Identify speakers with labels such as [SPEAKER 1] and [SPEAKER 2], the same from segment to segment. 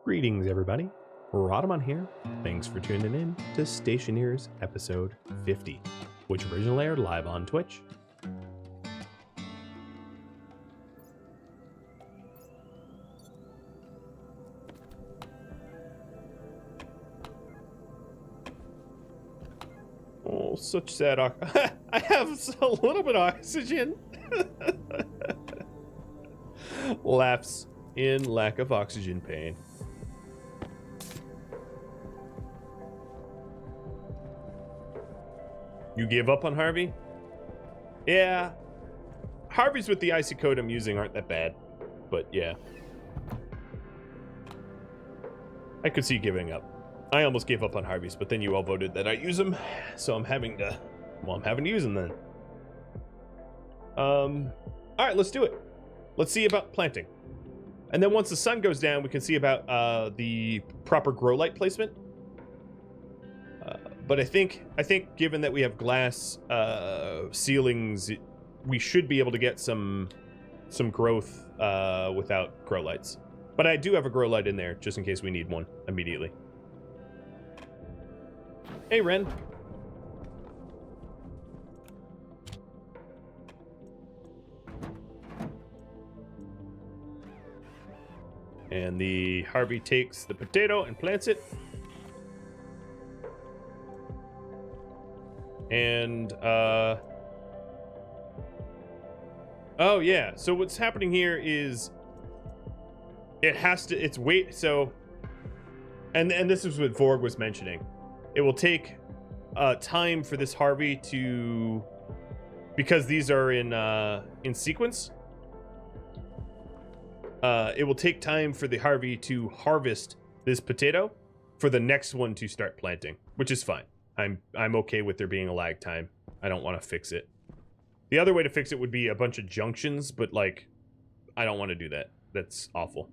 [SPEAKER 1] Greetings, everybody. Rhadamant here. Thanks for tuning in to Stationeers episode 50, which originally aired live on Twitch. Oh, such sad. I have a little bit of oxygen. Laughs in lack of oxygen pain. You gave up on Harvey? Yeah. Harvies with the icy code I'm using aren't that bad. But yeah. I could see giving up. I almost gave up on Harvies, but then you all voted that I use them. So I'm having to use them then. Alright, let's do it. Let's see about planting. And then once the sun goes down, we can see about the proper grow light placement. But I think given that we have glass ceilings, we should be able to get some growth without grow lights. But I do have a grow light in there just in case we need one immediately. Hey, Ren. And the Harvey takes the potato and plants it. And, oh yeah, so what's happening here is it's wait, so, and this is what Vorg was mentioning. It will take, time for this Harvey to, because these are in sequence, it will take time for the Harvey to harvest this potato for the next one to start planting, which is fine. I'm okay with there being a lag time. I don't want to fix it. The other way to fix it would be a bunch of junctions, but like, I don't want to do that. That's awful.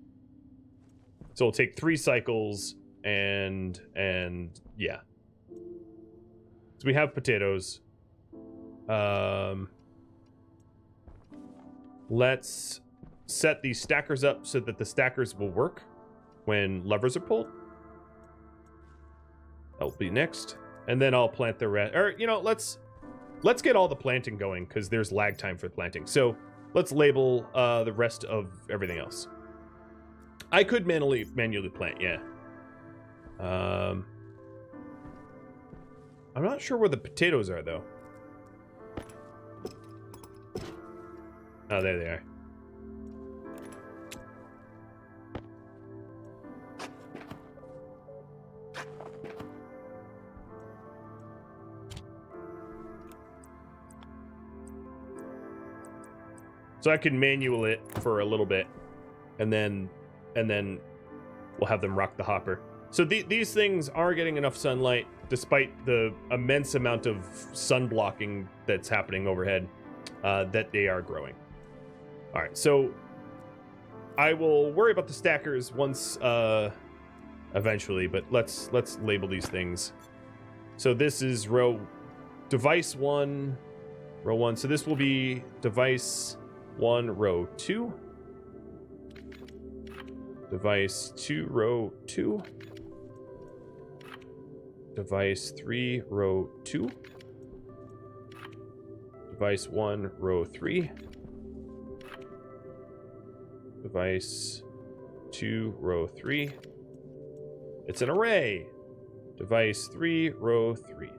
[SPEAKER 1] So it'll take 3 cycles and yeah. So we have potatoes. Let's set these stackers up so that the stackers will work when levers are pulled. That'll be next. And then I'll plant the rest. Or, you know, let's get all the planting going because there's lag time for planting. So let's label the rest of everything else. I could manually plant, yeah. I'm not sure where the potatoes are, though. Oh, there they are. So I can manual it for a little bit, and then we'll have them rock the hopper. So these things are getting enough sunlight, despite the immense amount of sun blocking that's happening overhead, that they are growing. All right, so I will worry about the stackers once eventually, but let's label these things. So this is device 1, row 1. So this will be device 1, row 2. Device 2, row 2. Device 3, row 2. Device 1, row 3. Device 2, row 3. It's an array. Device 3, row 3.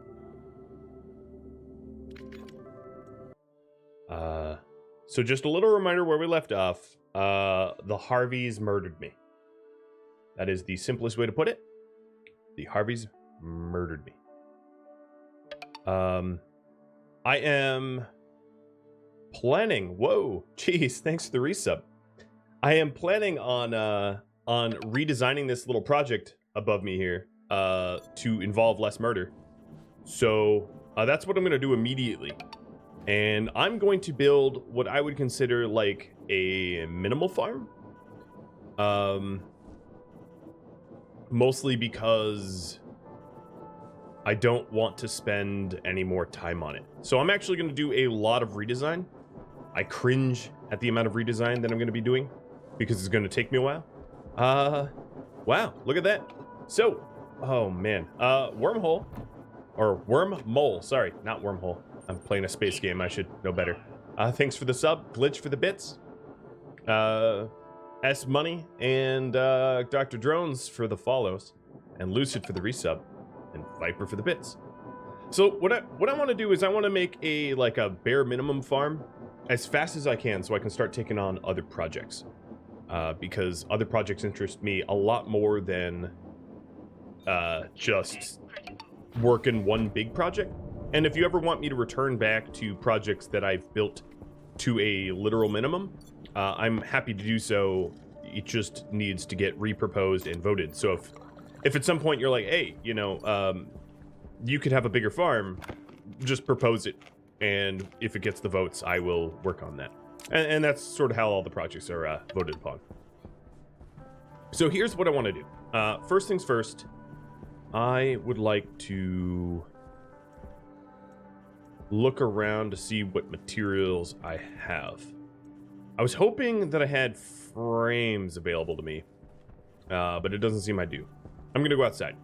[SPEAKER 1] So just a little reminder where we left off. The Harvies murdered me. That is the simplest way to put it. The Harvies murdered me. I am planning. Whoa, geez, thanks for the resub. I am planning on redesigning this little project above me here to involve less murder. So that's what I'm going to do immediately. And I'm going to build what I would consider like a minimal farm. Mostly because I don't want to spend any more time on it. So I'm actually going to do a lot of redesign. I cringe at the amount of redesign that I'm going to be doing because it's going to take me a while. Wow, look at that. So, oh man, wormhole, or wormmole, sorry, not wormhole. I'm playing a space game, I should know better. Thanks for the sub, Glitch for the bits, S Money, and Dr. Drones for the follows, and Lucid for the resub, and Viper for the bits. So what I want to do is I want to make a bare minimum farm as fast as I can so I can start taking on other projects. Because other projects interest me a lot more than just working one big project. And if you ever want me to return back to projects that I've built to a literal minimum, I'm happy to do so. It just needs to get reproposed and voted. So if at some point you're like, hey, you know, you could have a bigger farm, just propose it. And if it gets the votes, I will work on that. And that's sort of how all the projects are voted upon. So here's what I want to do. First things first, I would like to look around to see what materials I have. I was hoping that I had frames available to me, but it doesn't seem I do. I'm going to go outside.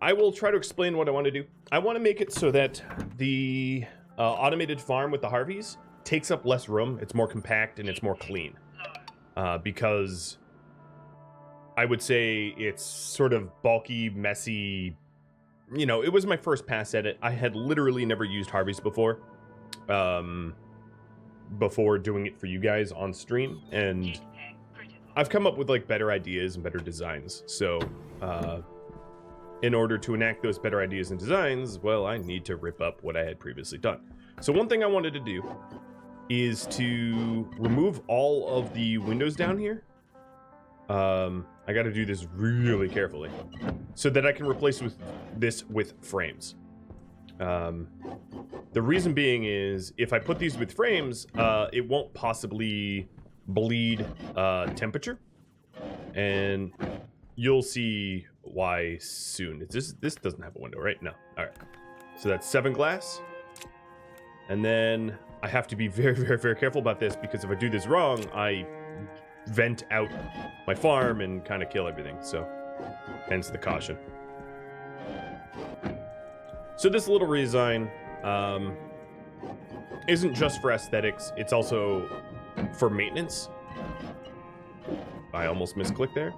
[SPEAKER 1] I will try to explain what I want to do. I want to make it so that the automated farm with the Harvies takes up less room. It's more compact and it's more clean. Because I would say it's sort of bulky, messy. You know, it was my first pass at it. I had literally never used Harvies before. Before doing it for you guys on stream. And I've come up with like better ideas and better designs. So, in order to enact those better ideas and designs, well, I need to rip up what I had previously done. So one thing I wanted to do is to remove all of the windows down here. I got to do this really carefully so that I can replace this with frames. The reason being is if I put these with frames, it won't possibly bleed temperature, and you'll see why soon. This doesn't have a window, right? No. All right. So that's 7 glass. And then I have to be very, very, very careful about this because if I do this wrong, I vent out my farm and kind of kill everything. So hence the caution. So this little redesign isn't just for aesthetics. It's also for maintenance. I almost misclicked there.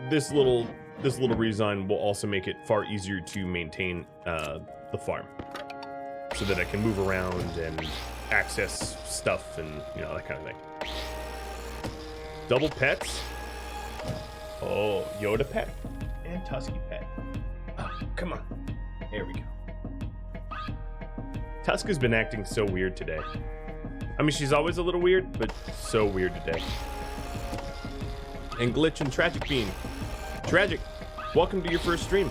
[SPEAKER 1] This little redesign will also make it far easier to maintain the farm, so that I can move around and access stuff and that kind of thing. Double pets. Oh, Yoda pet and Tusky pet. Oh, come on. There we go. Tusk has been acting so weird today. I mean, she's always a little weird, but so weird today. And Glitch and Tragic Bean. Tragic, welcome to your first stream.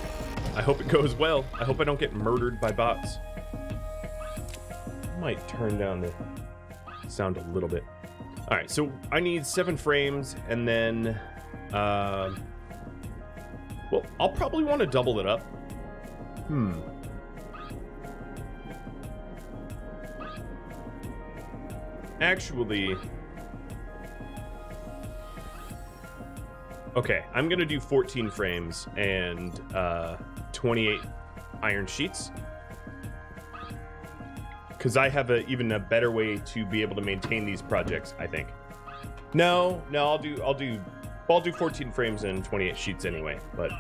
[SPEAKER 1] I hope it goes well. I hope I don't get murdered by bots. I might turn down the sound a little bit. All right, so I need 7 frames, and then, well, I'll probably want to double it up. Actually, okay, I'm gonna do 14 frames and 28 iron sheets, because I have even a better way to be able to maintain these projects, I think. No, I'll do 14 frames and 28 sheets anyway, but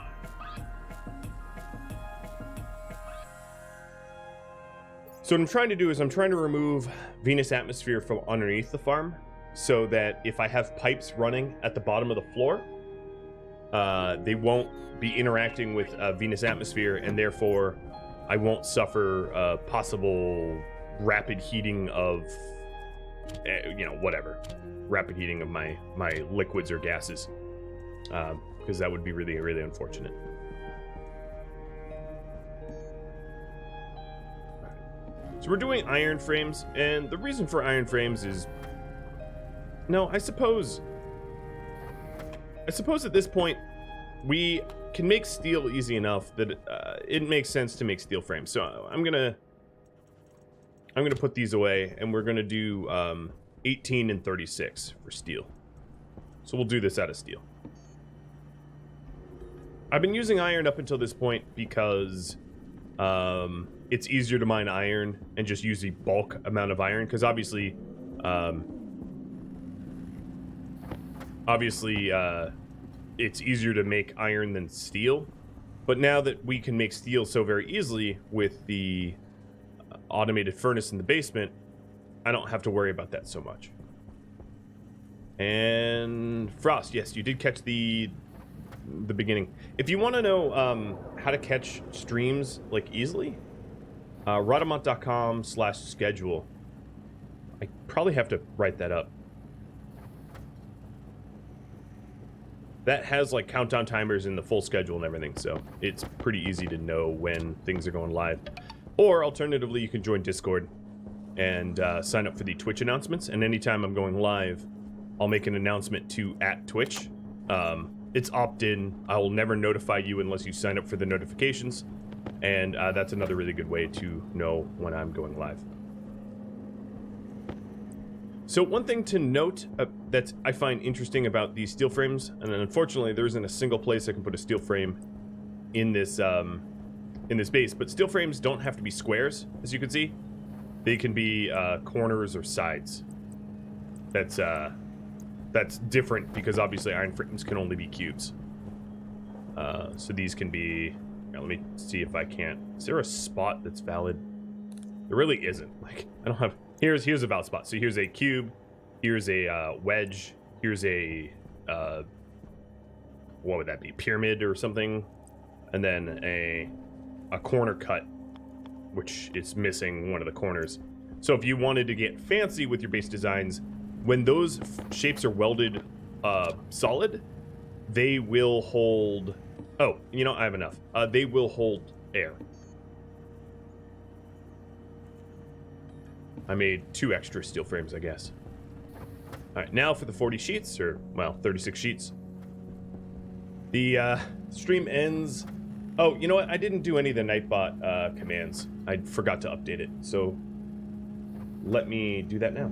[SPEAKER 1] so what I'm trying to do is I'm trying to remove Venus atmosphere from underneath the farm, so that if I have pipes running at the bottom of the floor, they won't be interacting with Venus atmosphere, and therefore I won't suffer possible rapid heating of, whatever. Rapid heating of my liquids or gases, because that would be really, really unfortunate. So we're doing iron frames, and the reason for iron frames is, I suppose at this point we can make steel easy enough that it makes sense to make steel frames. So I'm gonna put these away, and we're gonna do 18 and 36 for steel. So we'll do this out of steel. I've been using iron up until this point because it's easier to mine iron and just use the bulk amount of iron, because obviously it's easier to make iron than steel. But now that we can make steel so very easily with the automated furnace in the basement, I don't have to worry about that so much. And Frost, yes, you did catch the beginning. If you want to know how to catch streams like easily, Rhadamant.com/schedule. I probably have to write that up. That has like countdown timers and the full schedule and everything, so it's pretty easy to know when things are going live. Or alternatively, you can join Discord and sign up for the Twitch announcements, and anytime I'm going live, I'll make an announcement to @Twitch. It's opt-in. I will never notify you unless you sign up for the notifications, and that's another really good way to know when I'm going live. So one thing to note that I find interesting about these steel frames, and then unfortunately there isn't a single place I can put a steel frame in this base, but steel frames don't have to be squares, as you can see. They can be corners or sides. That's different because obviously iron frames can only be cubes. So these can be. Now let me see if I can't. Is there a spot that's valid? There really isn't. Like I don't have. Here's a valid spot. So here's a cube. Here's a wedge. Here's a what would that be? Pyramid or something, and then a corner cut, which is missing one of the corners. So if you wanted to get fancy with your base designs, when those shapes are welded solid, they will hold... Oh, you know, I have enough. They will hold air. I made 2 extra steel frames, I guess. All right, now for the 40 sheets, or, well, 36 sheets. The stream ends... Oh, you know what? I didn't do any of the Nightbot commands. I forgot to update it, so let me do that now.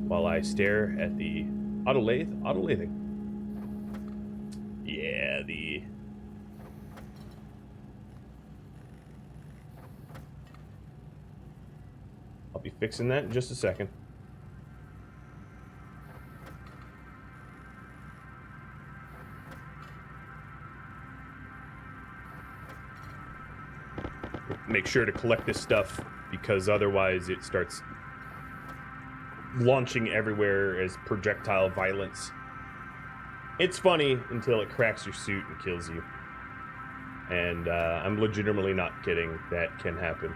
[SPEAKER 1] While I stare at the auto-lathing. Yeah, I'll be fixing that in just a second. Make sure to collect this stuff because otherwise it starts launching everywhere as projectile violence. It's funny until it cracks your suit and kills you. And I'm legitimately not kidding. That can happen.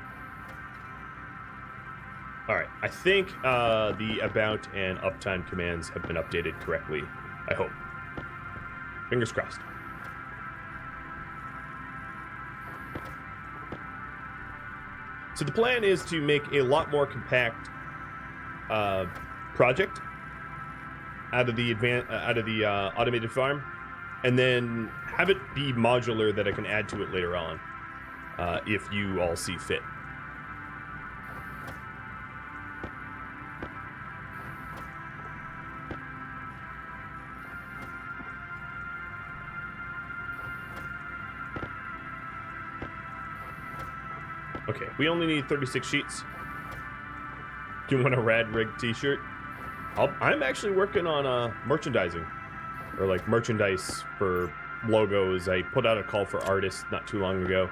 [SPEAKER 1] Alright, I think the about and uptime commands have been updated correctly. I hope. Fingers crossed. So the plan is to make a lot more compact project out of the automated farm, and then have it be modular that I can add to it later on, if you all see fit. Okay, we only need 36 sheets. Do you want a Rad Rig t-shirt? I'm actually working on merchandising, or like merchandise for logos. I put out a call for artists not too long ago,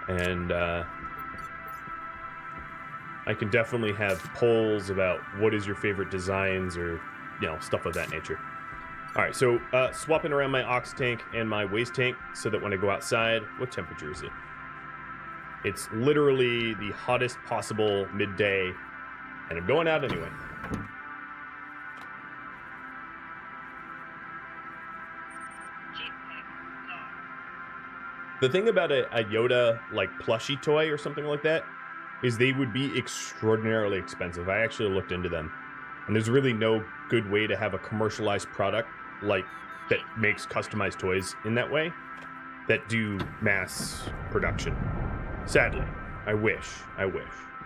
[SPEAKER 1] and I can definitely have polls about what is your favorite designs, or stuff of that nature. All right, so swapping around my ox tank and my waste tank so that when I go outside, what temperature is it? It's literally the hottest possible midday, and I'm going out anyway. The thing about a Yoda, like, plushie toy or something like that, is they would be extraordinarily expensive. I actually looked into them. And there's really no good way to have a commercialized product, like, that makes customized toys in that way, that do mass production. Sadly. I wish.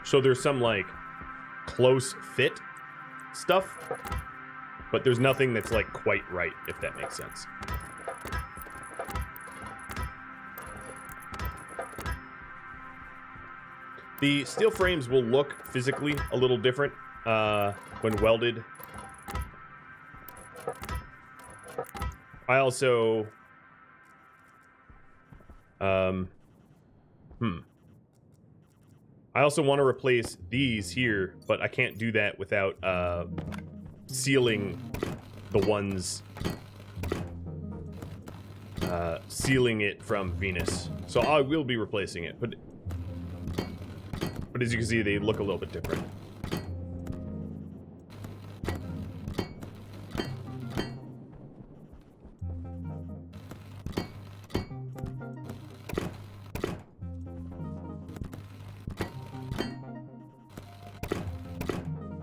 [SPEAKER 1] So there's some, like, close fit stuff, but there's nothing that's like quite right, if that makes sense. The steel frames will look physically a little different when welded. I also I also want to replace these here, but I can't do that without sealing the ones sealing it from Venus. So I will be replacing it, but as you can see, they look a little bit different.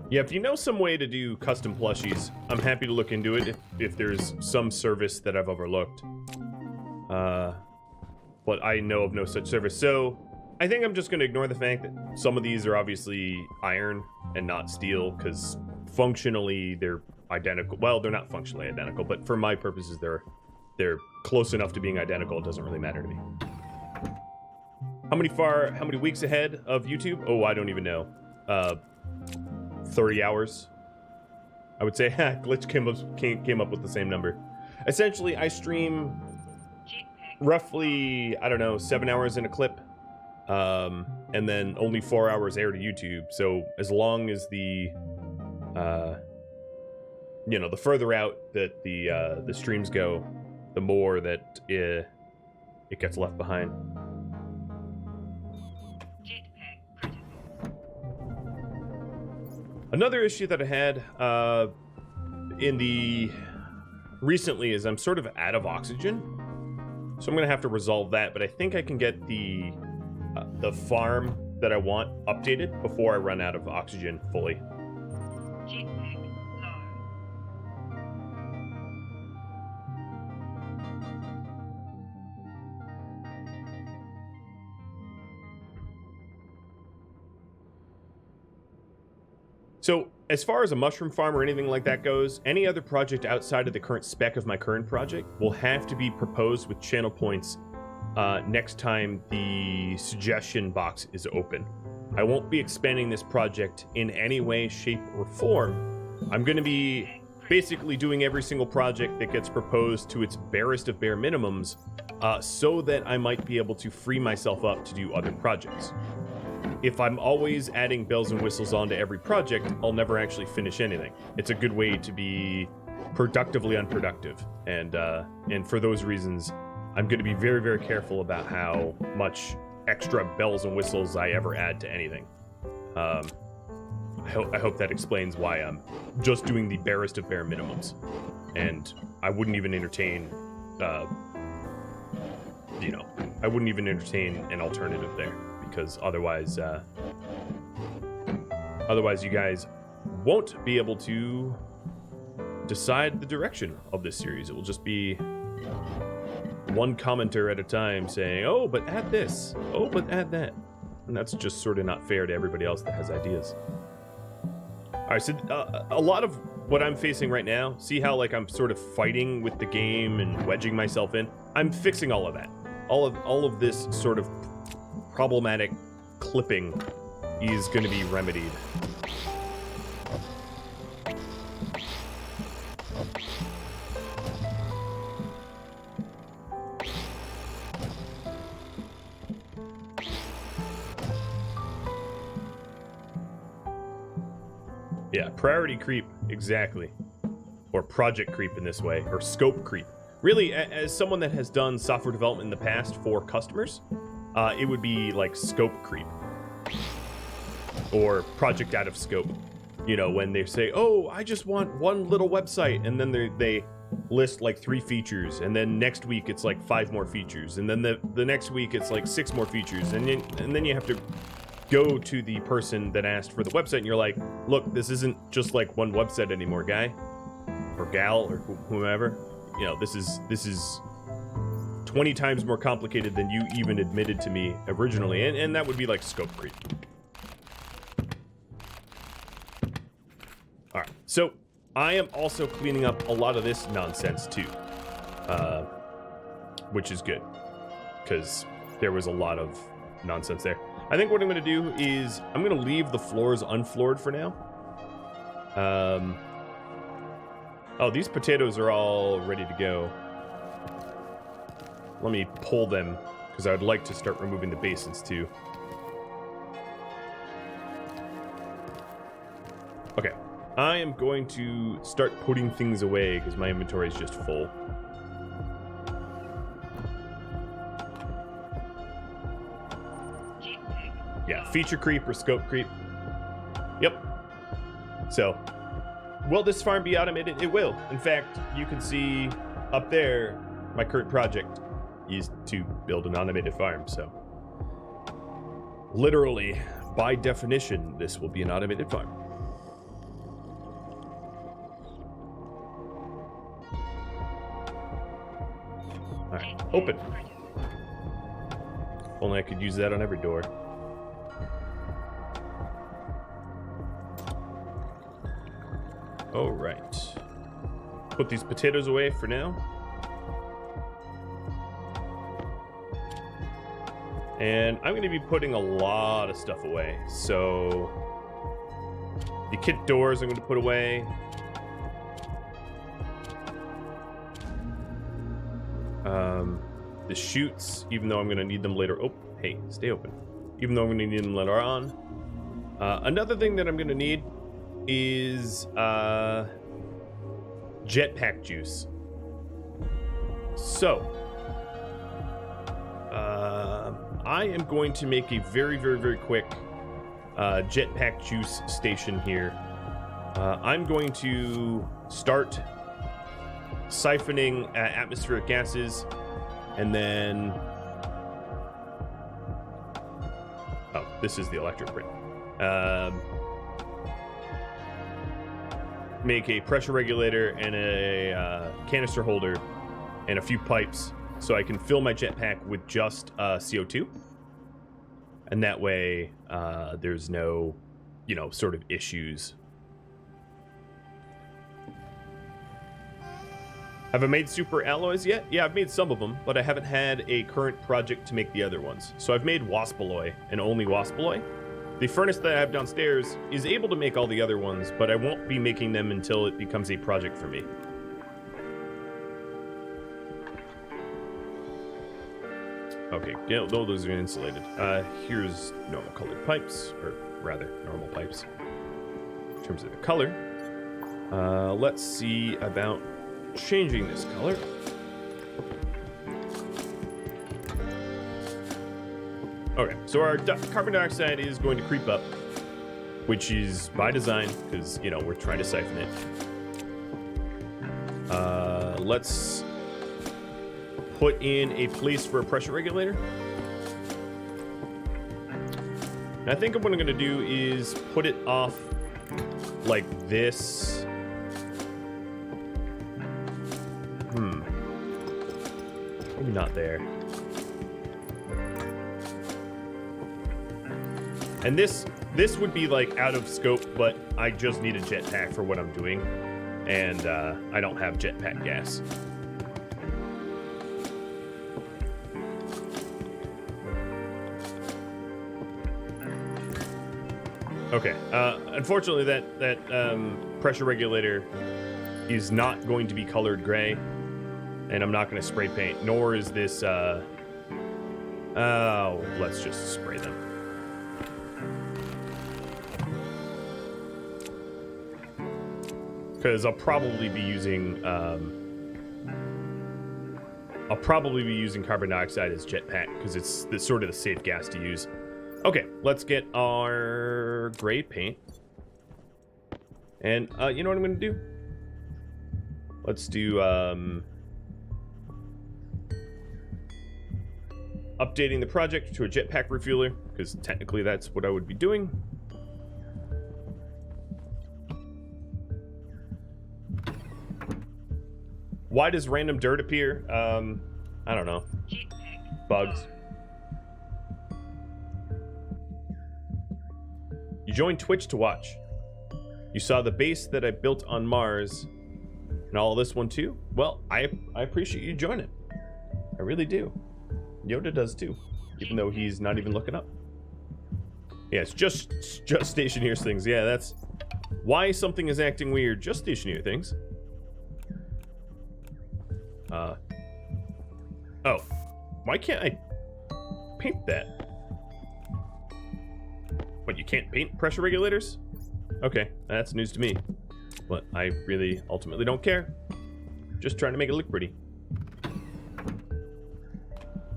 [SPEAKER 1] Yeah, if you know some way to do custom plushies, I'm happy to look into it if there's some service that I've overlooked. But I know of no such service. So I think I'm just going to ignore the fact that some of these are obviously iron and not steel, because functionally they're identical. Well, they're not functionally identical, but for my purposes, they're close enough to being identical. It doesn't really matter to me. How many weeks ahead of YouTube? Oh, I don't even know. 30 hours, I would say. Glitch came up with the same number. Essentially, I stream roughly, I don't know, 7 hours in a clip, and then only 4 hours air to YouTube. So as long as the the further out that the streams go, the more that it gets left behind. Another issue that I had recently is I'm sort of out of oxygen, so I'm gonna have to resolve that. But I think I can get the farm that I want updated before I run out of oxygen fully. So, as far as a mushroom farm or anything like that goes, any other project outside of the current spec of my current project will have to be proposed with channel points next time the suggestion box is open. I won't be expanding this project in any way, shape, or form. I'm going to be basically doing every single project that gets proposed to its barest of bare minimums, so that I might be able to free myself up to do other projects. If I'm always adding bells and whistles onto every project, I'll never actually finish anything. It's a good way to be productively unproductive, and for those reasons, I'm going to be very, very careful about how much extra bells and whistles I ever add to anything. I hope that explains why I'm just doing the barest of bare minimums, and I wouldn't even entertain, I wouldn't even entertain an alternative there. Because otherwise you guys won't be able to decide the direction of this series. It will just be one commenter at a time saying, oh, but add this. Oh, but add that. And that's just sort of not fair to everybody else that has ideas. All right, so a lot of what I'm facing right now, see how like I'm sort of fighting with the game and wedging myself in? I'm fixing all of that. All of this sort of problematic clipping is going to be remedied. Yeah, priority creep, exactly. Or project creep in this way, or scope creep. Really, as someone that has done software development in the past for customers, it would be like scope creep or project out of scope. You know, when they say, oh, I just want one little website, and then they list like 3 features, and then next week it's like 5 more features, and then the next week it's like 6 more features, and then you have to go to the person that asked for the website, and you're like, look, this isn't just like one website anymore, guy or gal or whomever. You know, this is 20 times more complicated than you even admitted to me originally, and that would be like scope creep. All right, so I am also cleaning up a lot of this nonsense too, which is good, because there was a lot of nonsense there. I think what I'm going to do is I'm going to leave the floors unfloored for now. Oh, these potatoes are all ready to go. Let me pull them, because I would like to start removing the basins too. Okay, I am going to start putting things away because my inventory is just full. Yeah, feature creep or scope creep. Yep. So, will this farm be automated? It will. In fact, you can see up there, my current project is to build an automated farm, so. Literally, by definition, this will be an automated farm. Alright, open. Only I could use that on every door. Alright. Put these potatoes away for now. And I'm going to be putting a lot of stuff away. So, the kit doors I'm going to put away. The chutes, even though I'm going to need them later. Oh, hey, stay open. Even though I'm going to need them later on. Another thing that I'm going to need is jetpack juice. So, I am going to make a very, very, very quick jetpack juice station here. I'm going to start siphoning atmospheric gases, and then... Oh, this is the electric print. Make a pressure regulator and a canister holder and a few pipes so I can fill my jetpack with just CO2. And that way there's no, sort of issues. Have I made super alloys yet? Yeah, I've made some of them, but I haven't had a current project to make the other ones. So I've made waspalloy and only waspalloy. The furnace that I have downstairs is able to make all the other ones, but I won't be making them until it becomes a project for me. Okay, yeah, those are insulated. Here's normal colored pipes, or rather, normal pipes. In terms of the color, let's see about changing this color. Okay, so our carbon dioxide is going to creep up, which is by design, because, we're trying to siphon it. Let's put in a place for a pressure regulator. And I think what I'm going to do is put it off like this. Maybe not there. And this would be like out of scope, but I just need a jetpack for what I'm doing, and I don't have jetpack gas. Okay. Unfortunately, that pressure regulator is not going to be colored gray, and I'm not going to spray paint. Nor is this. Oh, let's just spray them. Because I'll probably be using carbon dioxide as jetpack, because it's sort of the safe gas to use. Okay, let's get our gray paint. And you know what I'm going to do? Let's do updating the project to a jetpack refueler, because technically that's what I would be doing. Why does random dirt appear? I don't know. Bugs. You joined Twitch to watch. You saw the base that I built on Mars and all this one too? Well, I appreciate you joining. I really do. Yoda does too, even though he's not even looking up. Yeah, it's just Stationeers things. Yeah, that's why something is acting weird. Just Stationeer things. Oh, why can't I paint that? What, you can't paint pressure regulators? Okay, that's news to me. But I really ultimately don't care. Just trying to make it look pretty.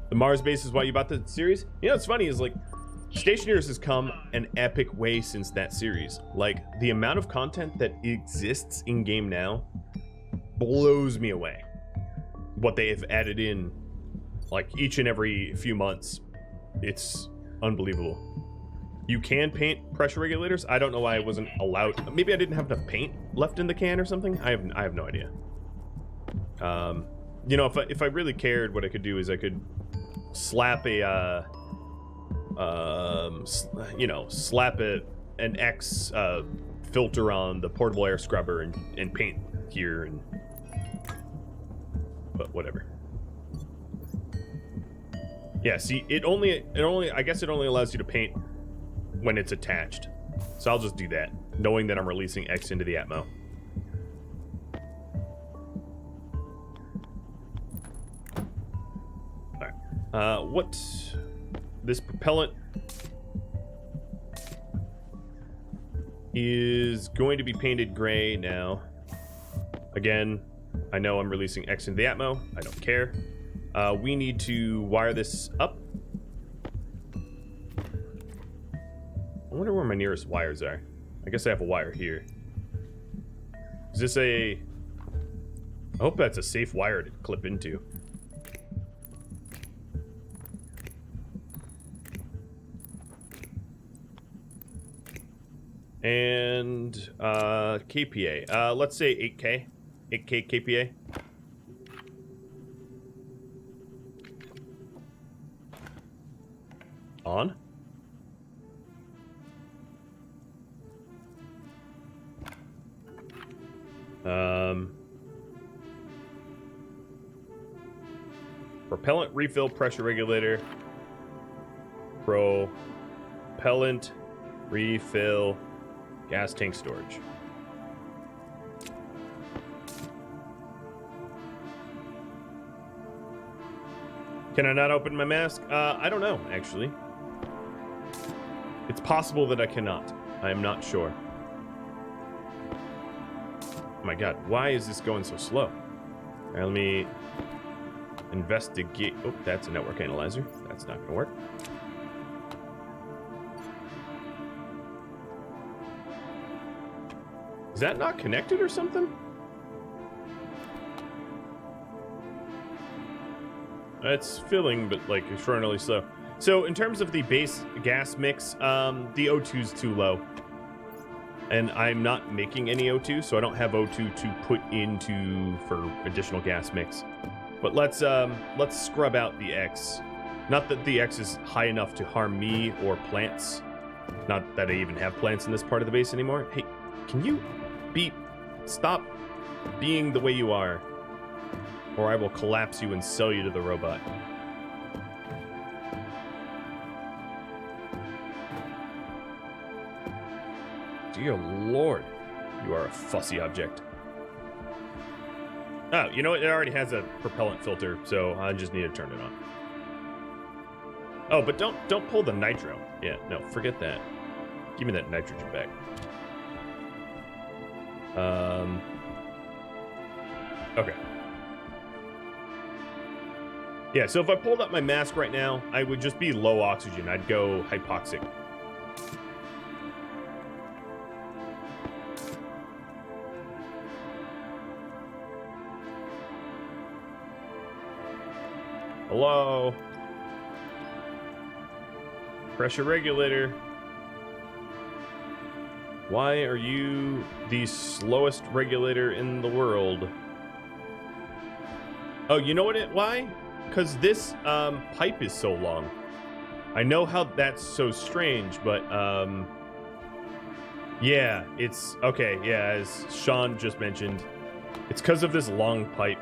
[SPEAKER 1] The Mars base is why you bought the series? You know what's funny is, like, Stationeers has come an epic way since that series. Like, the amount of content that exists in game now blows me away. What they have added in, like, each and every few months, it's unbelievable. You can paint pressure regulators. I don't know why I wasn't allowed. Maybe I didn't have enough paint left in the can or something. I have no idea. You know, if I really cared, what I could do is I could slap a slap an X filter on the portable air scrubber and paint here, and but whatever. Yeah, see, I guess it only allows you to paint when it's attached. So I'll just do that, knowing that I'm releasing X into the Atmo. Alright. What? This propellant is going to be painted gray now. Again, I know I'm releasing X into the Atmo. I don't care. We need to wire this up. I wonder where my nearest wires are. I guess I have a wire here. Is this a... I hope that's a safe wire to clip into. And KPA. Let's say 8K. 8K KPA. On. Propellant refill pressure regulator. Propellant refill gas tank storage. Can I not open my mask? I don't know, actually. It's possible that I cannot. I am not sure. Oh my god, why is this going so slow? All right, let me investigate. Oh, that's a network analyzer. That's not gonna work. Is that not connected or something? It's filling, but like extraordinarily slow. So in terms of the base gas mix, the O2's too low. And I'm not making any O2, so I don't have O2 to put into for additional gas mix. But let's scrub out the X. Not that the X is high enough to harm me or plants. Not that I even have plants in this part of the base anymore. Hey, can you stop being the way you are, or I will collapse you and sell you to the robot. Dear Lord, you are a fussy object. Oh, you know what? It already has a propellant filter, so I just need to turn it on. Oh, but don't pull the nitro. Yeah, no, forget that. Give me that nitrogen back. Okay. Yeah, so if I pulled up my mask right now, I would just be low oxygen. I'd go hypoxic. Hello? Pressure regulator. Why are you the slowest regulator in the world? Oh, you know why? Because this pipe is so long. I know how that's so strange, but Yeah, it's okay. Yeah, as Sean just mentioned, it's because of this long pipe.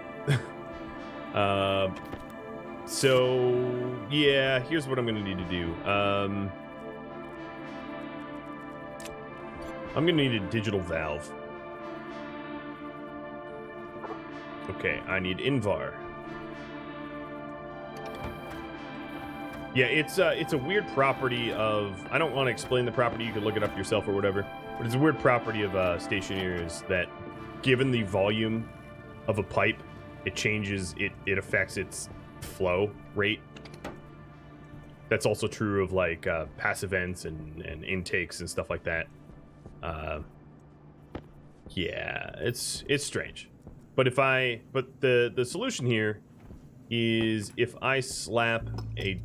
[SPEAKER 1] So yeah, here's what I'm gonna need to do. I'm gonna need a digital valve. Okay, I need Invar. Yeah, it's a weird property of. I don't want to explain the property. You can look it up yourself or whatever. But it's a weird property of Stationeers that, given the volume of a pipe, it changes. It affects its flow rate. That's also true of like passive vents and intakes and stuff like that. Yeah, it's strange. But the solution here is if I slap a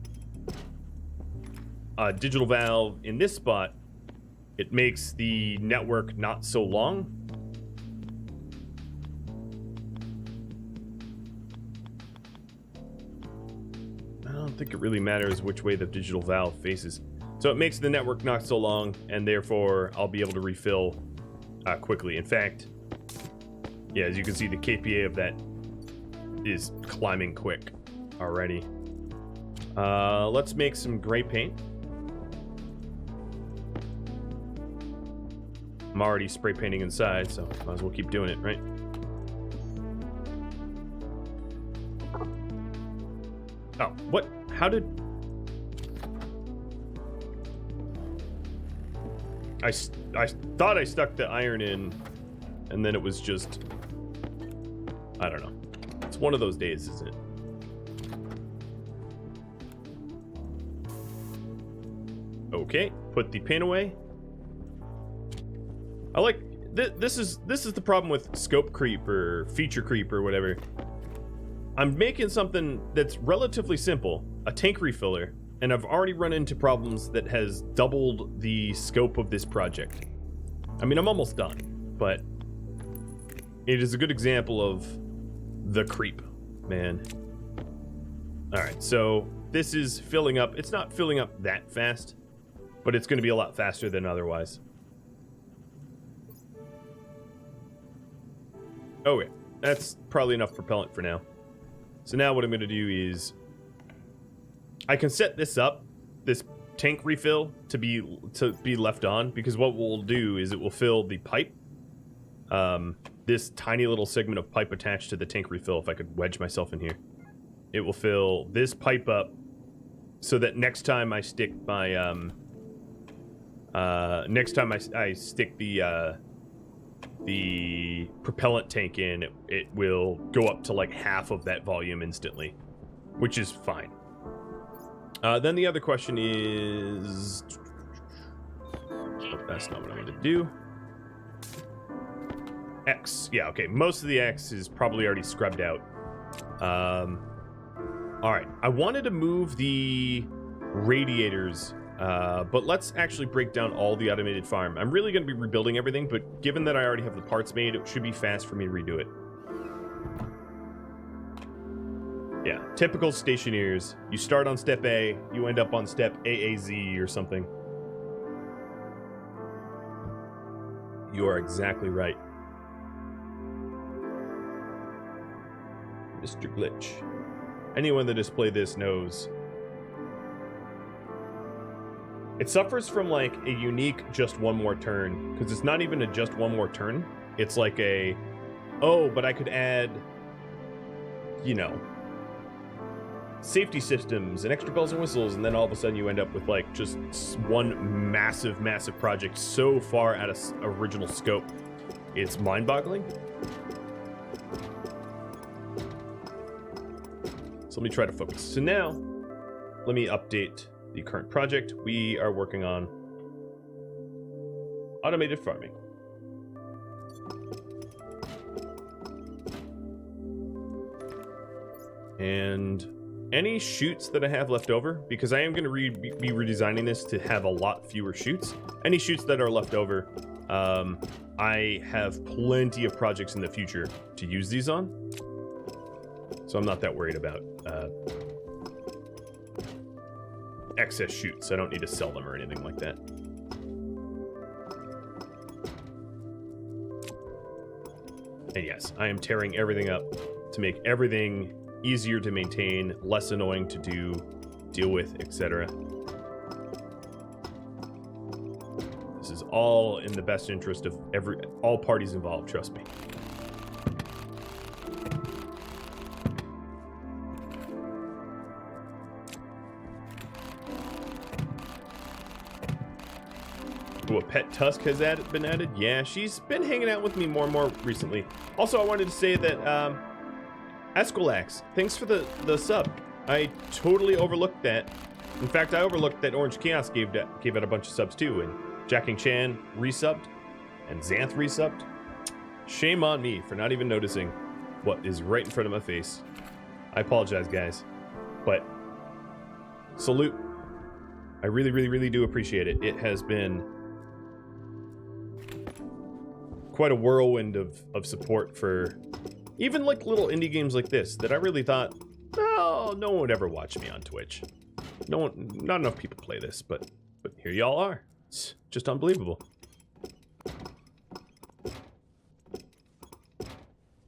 [SPEAKER 1] digital valve in this spot, it makes the network not so long. I don't think it really matters which way the digital valve faces. So it makes the network not so long, and therefore I'll be able to refill quickly. In fact, yeah, as you can see, the KPA of that is climbing quick already. Let's make some gray paint. I'm already spray painting inside, so might as well keep doing it, right? Oh, what? How did... I thought I stuck the iron in, and then it was just... I don't know. It's one of those days, isn't it? Okay, put the paint away. I like this is the problem with scope creep or feature creep or whatever. I'm making something that's relatively simple, a tank refiller, and I've already run into problems that has doubled the scope of this project. I mean, I'm almost done, but it is a good example of the creep, man. All right, so this is filling up. It's not filling up that fast, but it's going to be a lot faster than otherwise. Oh, yeah, that's probably enough propellant for now. So now what I'm going to do is I can set this up, this tank refill, to be left on, because what we'll do is it will fill the pipe, this tiny little segment of pipe attached to the tank refill. If I could wedge myself in here, it will fill this pipe up so that next time I stick my I stick the propellant tank in, it will go up to like half of that volume instantly, which is fine. Then the other question is... Oh, that's not what I'm going to do. X. Yeah, okay. Most of the X is probably already scrubbed out. Alright. I wanted to move the radiators, but let's actually break down all the automated farm. I'm really going to be rebuilding everything, but given that I already have the parts made, it should be fast for me to redo it. Yeah, typical Stationeers. You start on step A, you end up on step AAZ or something. You are exactly right. Mr. Glitch. Anyone that has played this knows. It suffers from like a unique just one more turn, because it's not even a just one more turn. It's like a, oh, but I could add, you know, safety systems and extra bells and whistles, and then all of a sudden you end up with like just one massive project so far out of original scope. It's mind-boggling. So let me try to focus. So now, let me update the current project. We are working on automated farming. And any chutes that I have left over, because I am going to be redesigning this to have a lot fewer chutes. Any chutes that are left over, I have plenty of projects in the future to use these on. So I'm not that worried about excess chutes. I don't need to sell them or anything like that. And yes, I am tearing everything up to make everything easier to maintain, less annoying to deal with, etc. This is all in the best interest of all parties involved, trust me. Ooh, a pet tusk has been added. Yeah, she's been hanging out with me more and more recently. Also, I wanted to say that Esquilax, thanks for the sub. I totally overlooked that. In fact, I overlooked that Orange Chaos gave out a bunch of subs too, and Jacking Chan resubbed, and Xanth resubbed. Shame on me for not even noticing what is right in front of my face. I apologize, guys, but salute. I really, really, really do appreciate it. It has been quite a whirlwind of support for even like little indie games like this that I really thought, oh, no one would ever watch me on Twitch. Not enough people play this, but here y'all are. It's just unbelievable.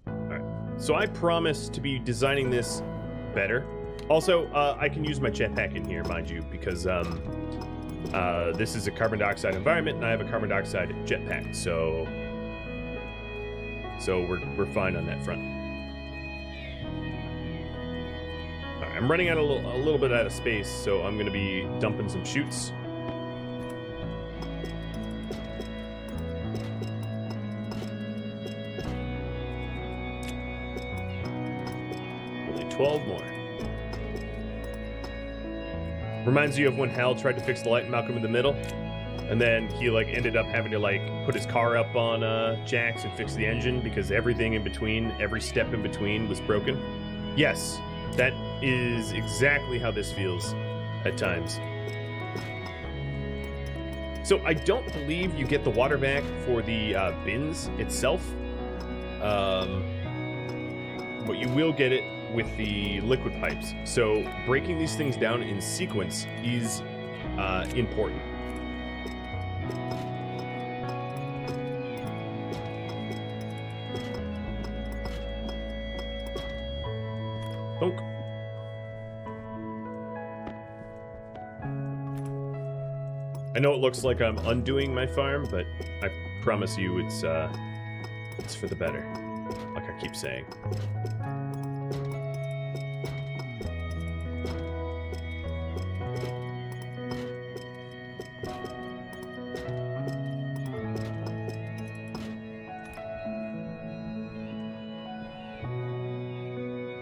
[SPEAKER 1] Alright, so I promise to be designing this better. Also, I can use my jetpack in here, mind you, because this is a carbon dioxide environment, and I have a carbon dioxide jetpack, so we're fine on that front. All right, I'm running out a little bit out of space, so I'm going to be dumping some chutes. Only 12 more. Reminds you of when Hal tried to fix the light in Malcolm in the Middle, and then he like ended up having to like put his car up on jacks and fix the engine because everything in between, every step in between was broken. Yes, that is exactly how this feels at times. So I don't believe you get the water back for the bins itself, but you will get it with the liquid pipes. So breaking these things down in sequence is important. Donk. I know it looks like I'm undoing my farm, but I promise you it's for the better, like I keep saying.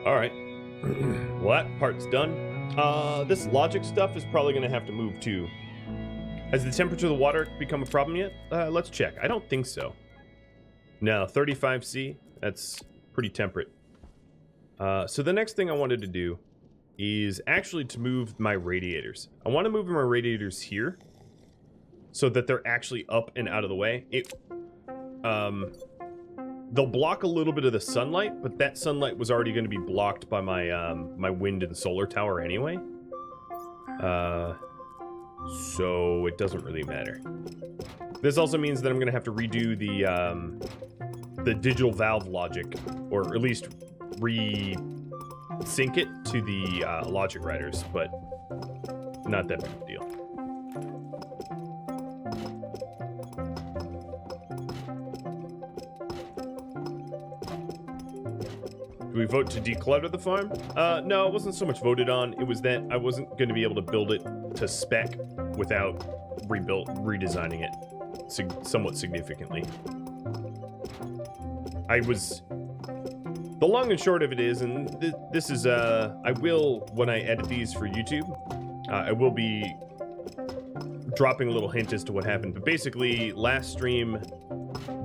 [SPEAKER 1] All right. Well, that part's done. This logic stuff is probably going to have to move too. Has the temperature of the water become a problem yet? Let's check. I don't think so. No, 35°C. That's pretty temperate. So the next thing I wanted to do is actually to move my radiators. I want to move my radiators here so that they're actually up and out of the way. They'll block a little bit of the sunlight, but that sunlight was already going to be blocked by my my wind and solar tower anyway. So it doesn't really matter. This also means that I'm going to have to redo the digital valve logic, or at least re-sync it to the logic writers, but not that big of a deal. Do we vote to declutter the farm? No, it wasn't so much voted on. It was that I wasn't going to be able to build it to spec without redesigning it somewhat significantly. The long and short of it is, and this is, I will, when I edit these for YouTube, I will be dropping a little hint as to what happened. But basically, last stream,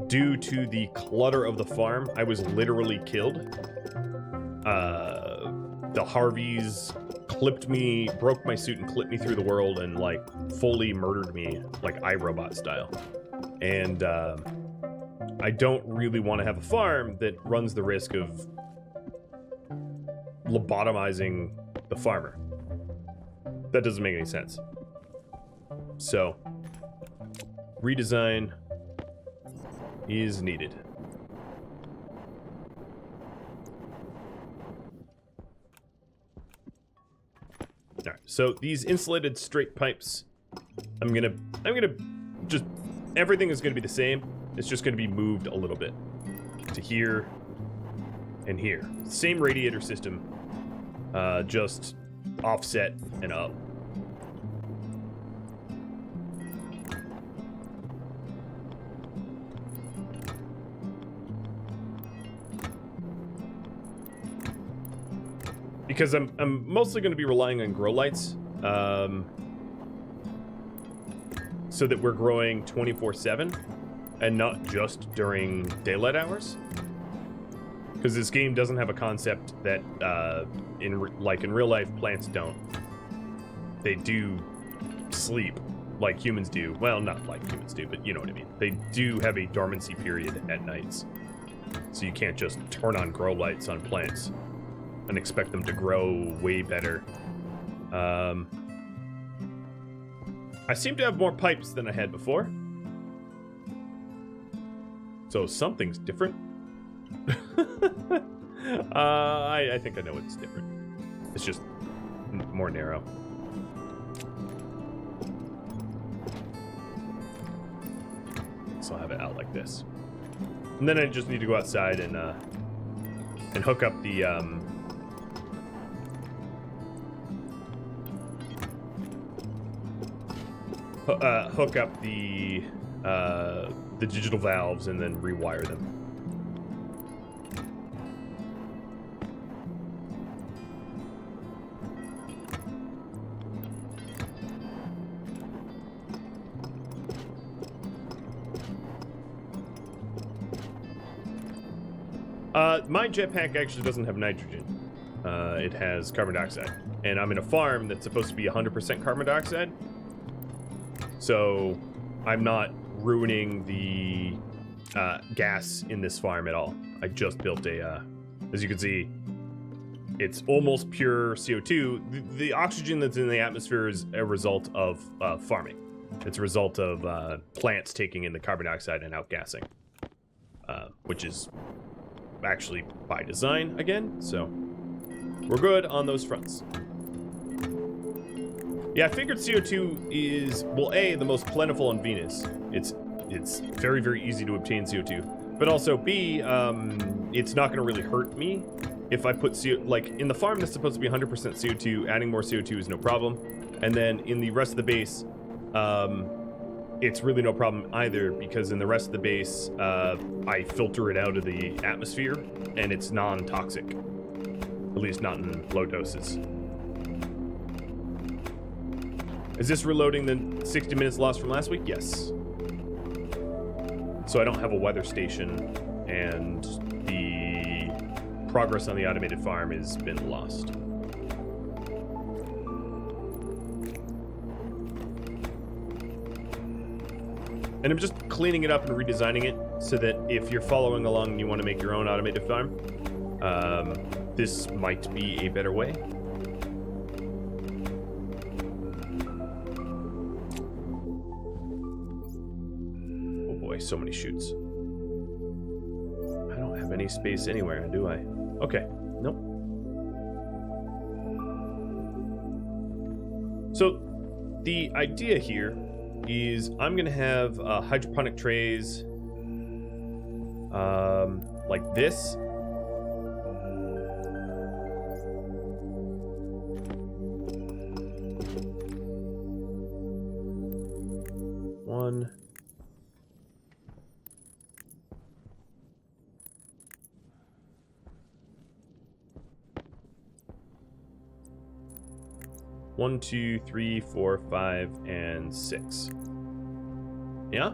[SPEAKER 1] due to the clutter of the farm, I was literally killed. The Harvies clipped me, broke my suit and clipped me through the world and like fully murdered me like iRobot style. And I don't really want to have a farm that runs the risk of lobotomizing the farmer. That doesn't make any sense. So redesign is needed. All right, so these insulated straight pipes, I'm gonna just, everything is gonna be the same. It's just gonna be moved a little bit to here and here. Same radiator system, just offset and up. Because I'm mostly going to be relying on grow lights, so that we're growing 24/7 and not just during daylight hours. Because this game doesn't have a concept that, in real life, plants don't. They do sleep like humans do. Well, not like humans do, but you know what I mean. They do have a dormancy period at nights, so you can't just turn on grow lights on plants and expect them to grow way better. I seem to have more pipes than I had before. So something's different. I think I know what's different. It's just more narrow. So I'll have it out like this. And then I just need to go outside and hook up the hook up the digital valves and then rewire them. My jetpack actually doesn't have nitrogen. It has carbon dioxide. And I'm in a farm that's supposed to be 100% carbon dioxide. So I'm not ruining the gas in this farm at all. I just built a, as you can see, it's almost pure CO2. The oxygen that's in the atmosphere is a result of farming. It's a result of plants taking in the carbon dioxide and outgassing, which is actually by design again, so we're good on those fronts. Yeah, I figured CO2 is, well, A, the most plentiful on Venus. It's very, very easy to obtain CO2. But also, B, it's not going to really hurt me if I put CO2, like, in the farm that's supposed to be 100% CO2, adding more CO2 is no problem. And then in the rest of the base, it's really no problem either, because in the rest of the base, I filter it out of the atmosphere, and it's non-toxic. At least not in low doses. Is this reloading the 60 minutes lost from last week? Yes. So I don't have a weather station, and the progress on the automated farm has been lost. And I'm just cleaning it up and redesigning it so that if you're following along and you want to make your own automated farm, this might be a better way. Oh boy, so many chutes. I don't have any space anywhere, do I? Okay, nope. So the idea here is I'm gonna have hydroponic trays like this. One. One, 2, 3, 4, 5, and 6. Yeah?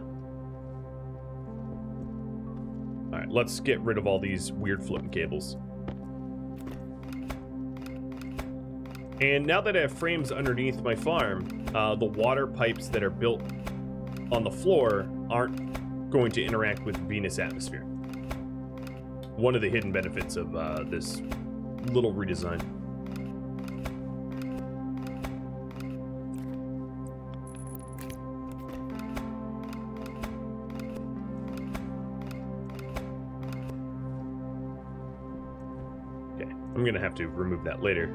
[SPEAKER 1] Alright, let's get rid of all these weird floating cables. And now that I have frames underneath my farm, the water pipes that are built on the floor aren't going to interact with Venus atmosphere. One of the hidden benefits of this little redesign. I'm gonna have to remove that later.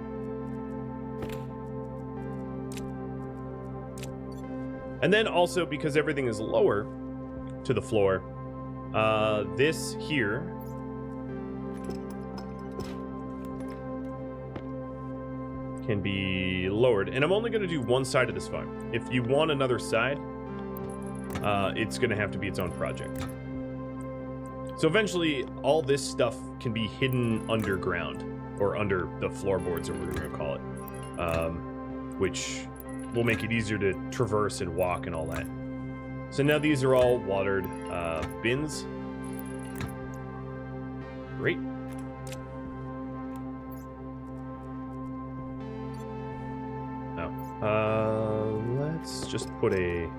[SPEAKER 1] And then also, because everything is lower to the floor, this here can be lowered. And I'm only going to do one side of this farm. If you want another side, it's going to have to be its own project. So eventually, all this stuff can be hidden underground, or under the floorboards, or whatever we're going to call it, which will make it easier to traverse and walk and all that. So now these are all watered bins. Great. Now, let's just put a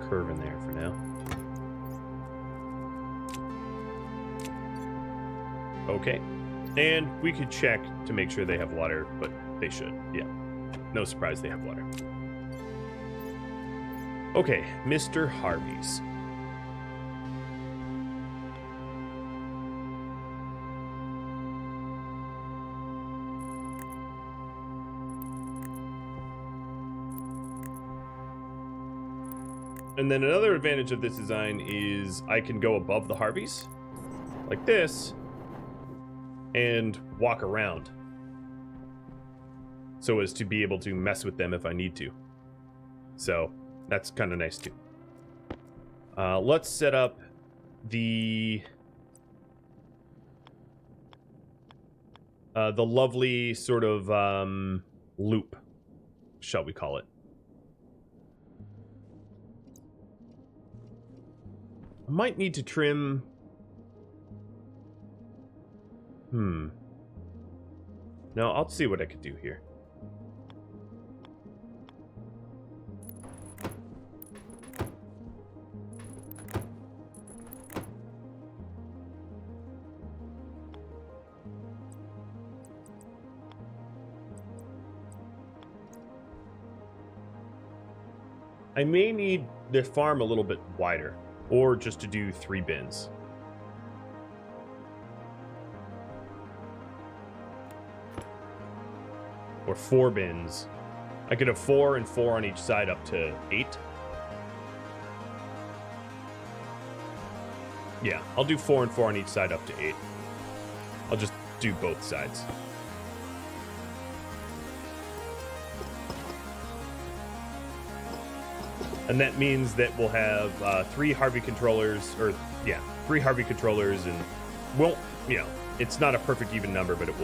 [SPEAKER 1] curve in there for now. Okay. And we could check to make sure they have water, but they should. Yeah. No surprise they have water. Okay, Mr. Harvies. And then another advantage of this design is I can go above the Harvies, like this, and walk around, so as to be able to mess with them if I need to. So that's kind of nice too. Let's set up the lovely sort of loop, shall we call it. I might need to trim. No, I'll see what I could do here. I may need the farm a little bit wider, or just to do 3 bins. Or 4 bins. I could have 4 and 4 on each side up to 8. Yeah, I'll do 4 and 4 on each side up to 8. I'll just do both sides. And that means that we'll have 3 Harvie controllers, or yeah, 3 Harvie controllers, and won't, you know, it's not a perfect even number, but it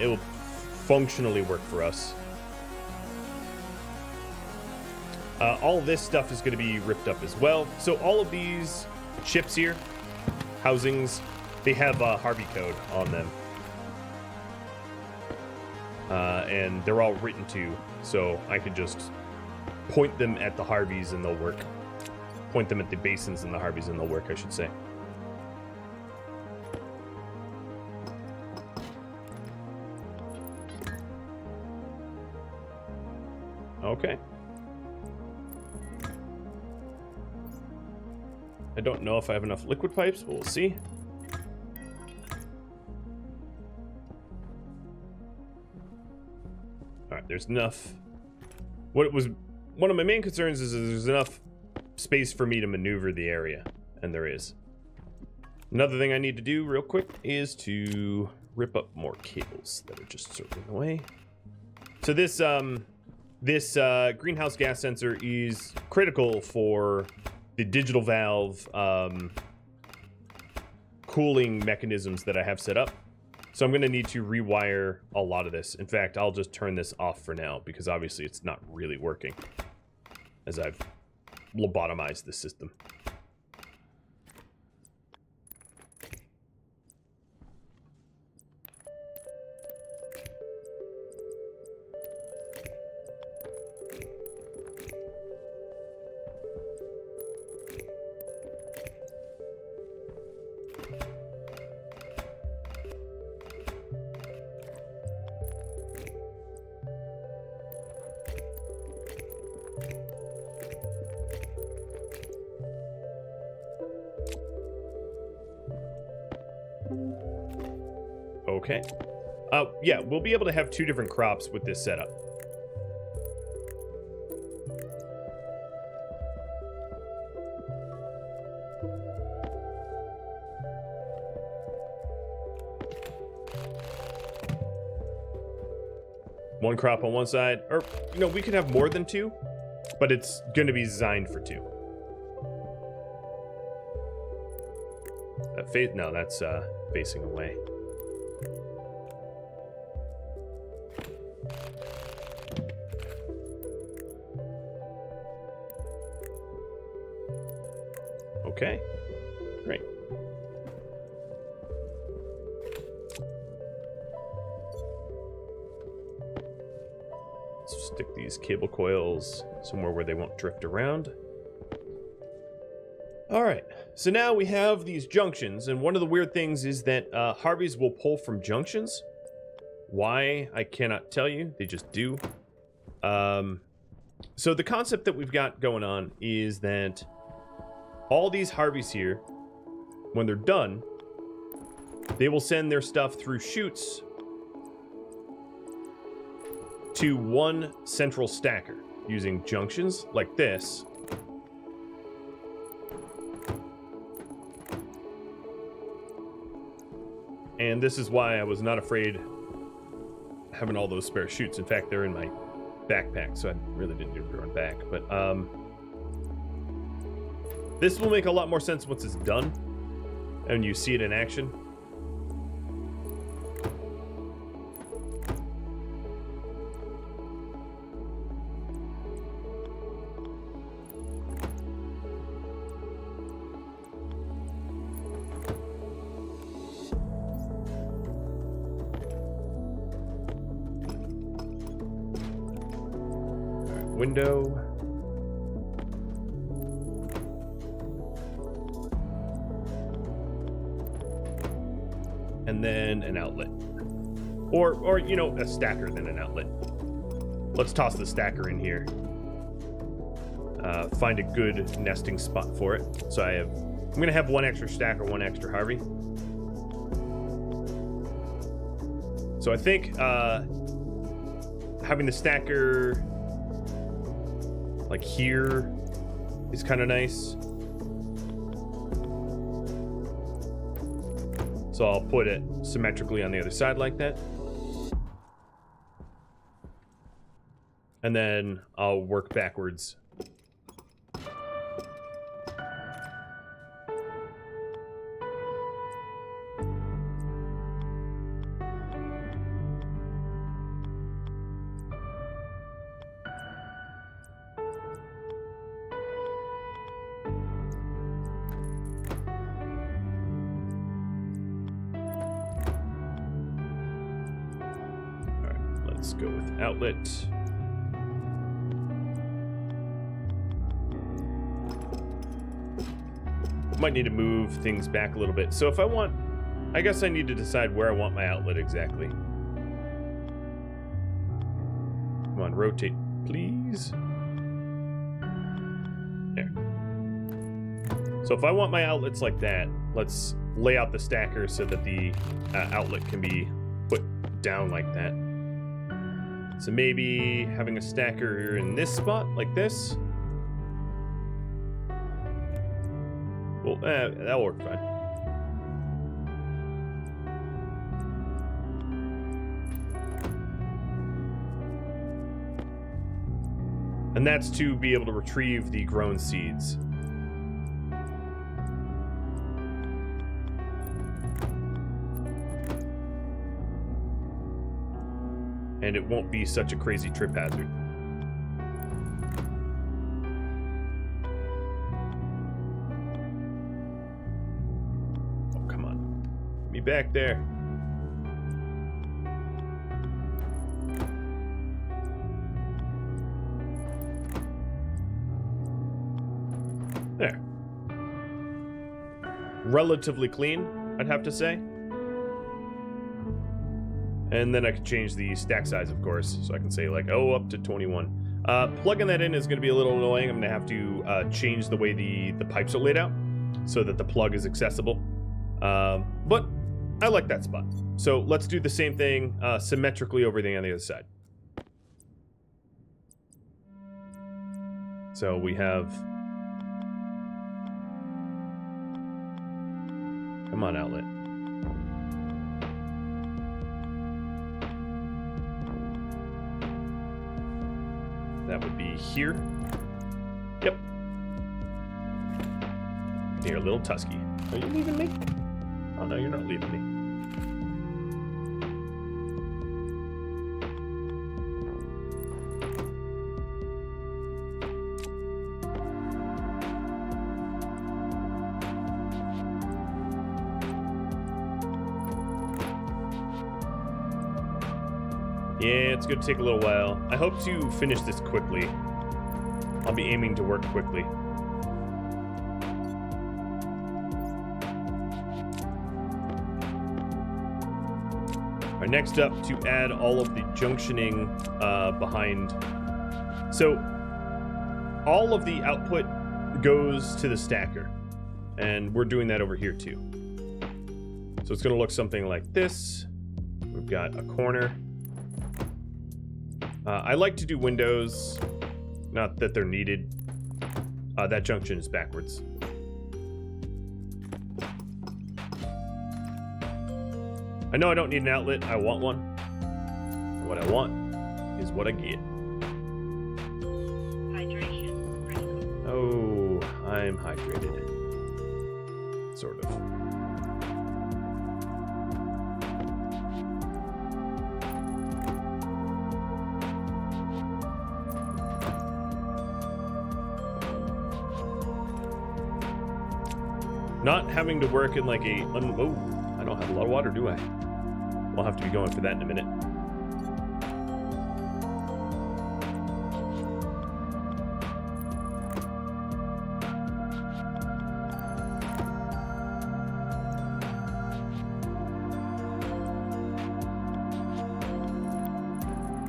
[SPEAKER 1] will functionally work for us. All this stuff is going to be ripped up as well. So all of these chips here, housings, they have Harvie code on them. And they're all written to, so I could just point them at the Harvies and they'll work. Point them at the basins and the Harvies and they'll work, I should say. Okay. I don't know if I have enough liquid pipes, but we'll see. Alright, there's enough. What it was, one of my main concerns is there's enough space for me to maneuver the area, and there is. Another thing I need to do real quick is to rip up more cables that are just sort of in the way. So this greenhouse gas sensor is critical for the digital valve cooling mechanisms that I have set up. So I'm going to need to rewire a lot of this. In fact, I'll just turn this off for now because obviously it's not really working as I've lobotomized the system. Okay. Yeah, we'll be able to have 2 different crops with this setup. One crop on one side, or, you know, we could have more than two, but it's going to be designed for two. No, that's facing away. Okay, great. Let's stick these cable coils somewhere where they won't drift around. All right, so now we have these junctions, and one of the weird things is that Harvies will pull from junctions. Why, I cannot tell you. They just do. So the concept that we've got going on is that all these Harvies here, when they're done, they will send their stuff through chutes to one central stacker using junctions like this. And this is why I was not afraid having all those spare chutes. In fact, they're in my backpack, so I really didn't need to run back. But this will make a lot more sense once it's done and you see it in action. Window. And then an outlet. Or you know, a stacker, then an outlet. Let's toss the stacker in here. Find a good nesting spot for it. So I'm gonna have one extra stacker, one extra Harvey. So I think having the stacker like here is kind of nice. So I'll put it symmetrically on the other side like that. And then I'll work backwards. Let's go with outlet. Might need to move things back a little bit. So if I want, I guess I need to decide where I want my outlet exactly. Come on, rotate, please. There. So if I want my outlets like that, let's lay out the stacker so that the outlet can be put down like that. So maybe having a stacker in this spot, like this. Well, that'll work fine. And that's to be able to retrieve the grown seeds. And it won't be such a crazy trip hazard. Oh, come on. Get me back there. There. Relatively clean, I'd have to say. And then I can change the stack size, of course. So I can say like, oh, up to 21. Plugging that in is going to be a little annoying. I'm going to have to change the way the pipes are laid out so that the plug is accessible. But I like that spot. So let's do the same thing symmetrically over the on the other side. So we have... Come on, outlet. That would be here. Yep. Here, little Tusky. Are you leaving me? Oh, no, you're not leaving me. Yeah, it's going to take a little while. I hope to finish this quickly. I'll be aiming to work quickly. Alright, next up, to add all of the junctioning behind. So, all of the output goes to the stacker. And we're doing that over here too. So it's going to look something like this. We've got a corner. I like to do windows, not that they're needed. That junction is backwards. I know I don't need an outlet, I want one. And what I want is what I get.
[SPEAKER 2] Hydration critical.
[SPEAKER 1] Oh, I'm hydrated. Sort of. Not having to work in like a... oh, I don't have a lot of water, do I? We'll have to be going for that in a minute.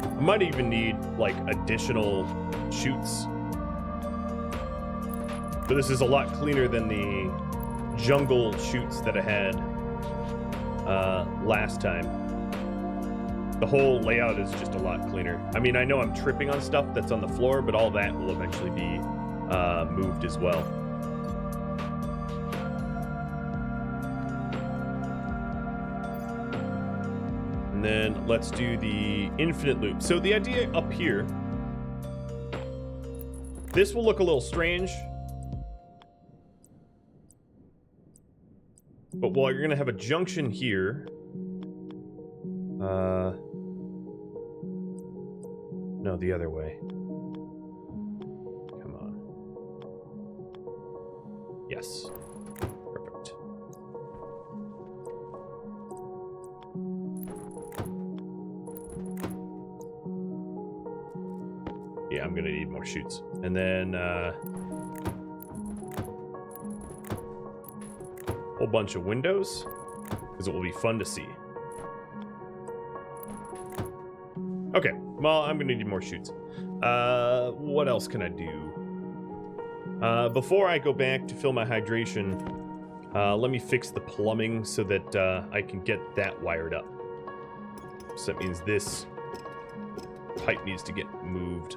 [SPEAKER 1] I might even need like additional chutes. But this is a lot cleaner than the jungle chutes that I had last time. The whole layout is just a lot cleaner. I mean, I know I'm tripping on stuff that's on the floor, but all that will eventually be moved as well. And then let's do the infinite loop. So the idea up here, this will look a little strange. But while you're going to have a junction here... no, the other way. Come on. Yes. Perfect. Yeah, I'm going to need more chutes. And then, whole bunch of windows, because it will be fun to see. Okay, well, I'm gonna need more chutes. What else can I do? Before I go back to fill my hydration, let me fix the plumbing so that I can get that wired up. So that means this pipe needs to get moved.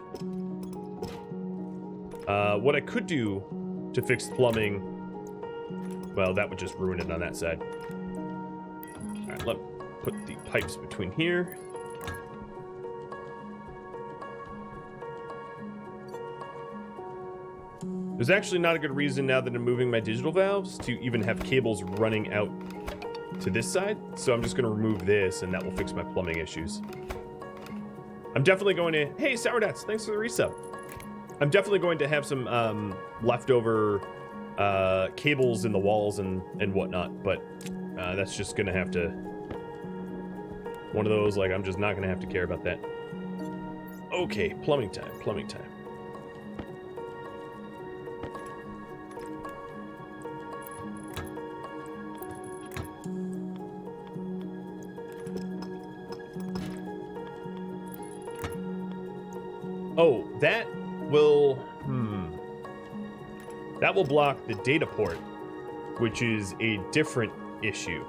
[SPEAKER 1] What I could do to fix the plumbing, well, that would just ruin it on that side. Alright, let me put the pipes between here. There's actually not a good reason now that I'm moving my digital valves to even have cables running out to this side. So I'm just going to remove this and that will fix my plumbing issues. I'm definitely going to... Hey, Sourdots, thanks for the resub. I'm definitely going to have some leftover cables in the walls and whatnot, but that's just going to have to... One of those, like, I'm just not going to have to care about that. Okay, plumbing time, plumbing time. Oh, that will... That will block the data port, which is a different issue.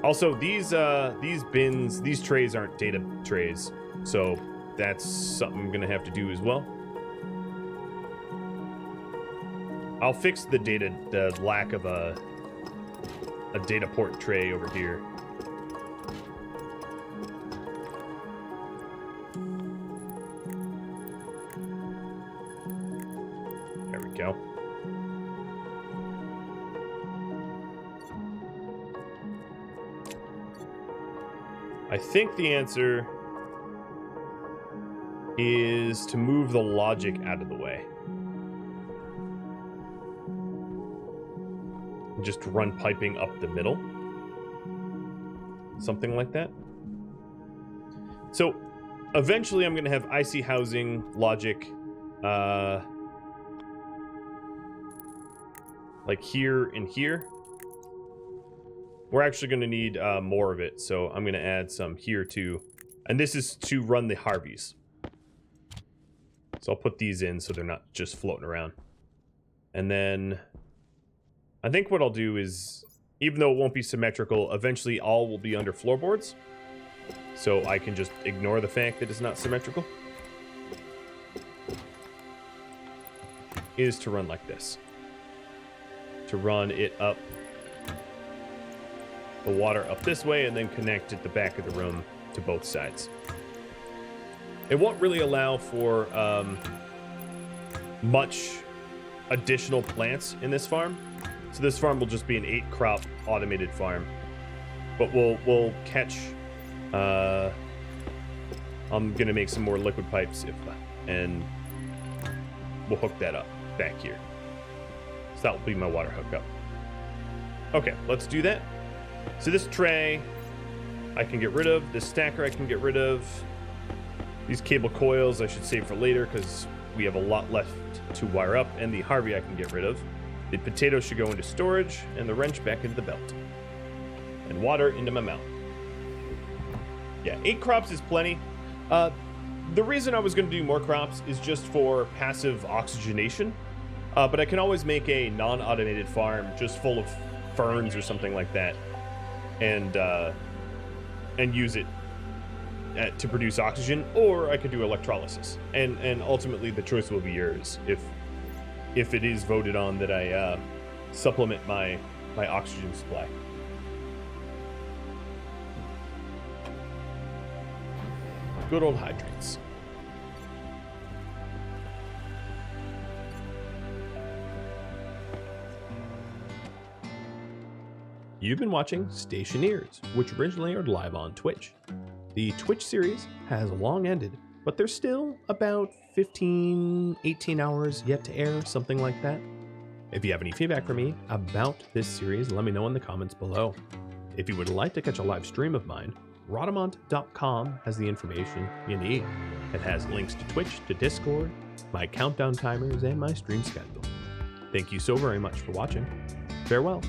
[SPEAKER 1] Also, these bins, these trays aren't data trays, so that's something I'm gonna have to do as well. I'll fix the lack of a data port tray over here. go. I think the answer is to move the logic out of the way. Just run piping up the middle. Something like that. So eventually I'm going to have IC housing, logic, like here and here. We're actually going to need more of it, so I'm going to add some here too. And this is to run the Harvies. So I'll put these in so they're not just floating around. And then I think what I'll do is, even though it won't be symmetrical, eventually all will be under floorboards. So I can just ignore the fact that it's not symmetrical. Is to run like this. To run it up, the water up this way, and then connect at the back of the room to both sides. It won't really allow for much additional plants in this farm. So this farm will just be an 8-crop automated farm. But we'll catch... I'm going to make some more liquid pipes and we'll hook that up back here. So that will be my water hookup. Okay, let's do that. So this tray I can get rid of. This stacker I can get rid of. These cable coils I should save for later because we have a lot left to wire up. And the Harvey I can get rid of. The potato should go into storage and the wrench back into the belt. And water into my mouth. Yeah, 8 crops is plenty. The reason I was going to do more crops is just for passive oxygenation. But I can always make a non-automated farm just full of ferns or something like that. And use it to produce oxygen, or I could do electrolysis. And ultimately the choice will be yours if it is voted on that I supplement my oxygen supply. Good old hydrates. You've been watching Stationeers, which originally aired live on Twitch. The Twitch series has long ended, but there's still about 15, 18 hours yet to air, something like that. If you have any feedback for me about this series, let me know in the comments below. If you would like to catch a live stream of mine, Rhadamant.com has the information you need. It has links to Twitch, to Discord, my countdown timers, and my stream schedule. Thank you so very much for watching. Farewell.